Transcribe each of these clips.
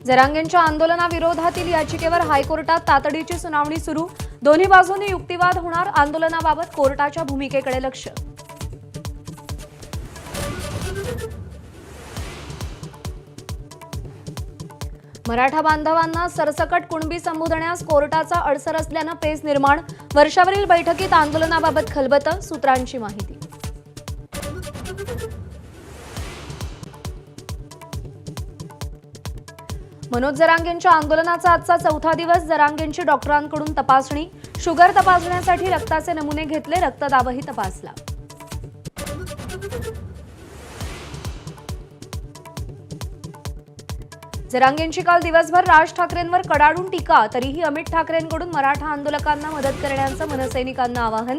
जरांगेंच्या आंदोलनाविरोधातील याचिकेवर हायकोर्टात तातडीची सुनावणी सुरू। दोन्ही बाजूंनी युक्तिवाद होणार। आंदोलनाबाबत कोर्टाच्या भूमिकेकडे लक्ष। मराठा बांधवांना सरसकट कुणबी संबोधण्यास कोर्टाचा अडसर असल्यानं पेच निर्माण। वर्षावरील बैठकीत आंदोलनाबाबत खलबत। सूत्रांची माहिती। मनोज जरांगेंच्या आंदोलनाचा आजचा चौथा दिवस। जरांगेंची डॉक्टरांकडून तपासणी। शुगर तपासण्यासाठी रक्ताचे नमुने घेतले। रक्तदाबही तपासला। जरांगेंची काल दिवसभर राज ठाकरेंवर कडाडून टीका। तरीही अमित ठाकरेंकडून मराठा आंदोलकांना मदत करण्याचं मनसैनिकांना आवाहन।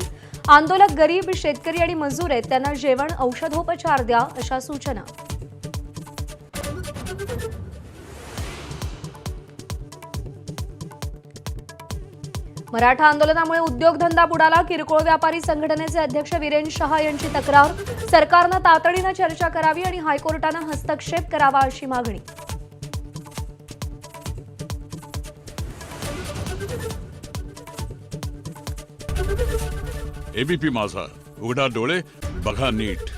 आंदोलक गरीब, शेतकरी आणि मजूर आहेत, त्यांना जेवण, औषधोपचार द्या, अशा सूचना। मराठा आंदोलनामुळे उद्योगधंदा बुडाला। किरकोळ व्यापारी संघटनेचे अध्यक्ष वीरेन शहा यांची तक्रार। सरकारनं तातडीनं चर्चा करावी आणि हायकोर्टानं हस्तक्षेप करावा, अशी मागणी। एबीपी माझा, उघडा डोळे बघा नीट।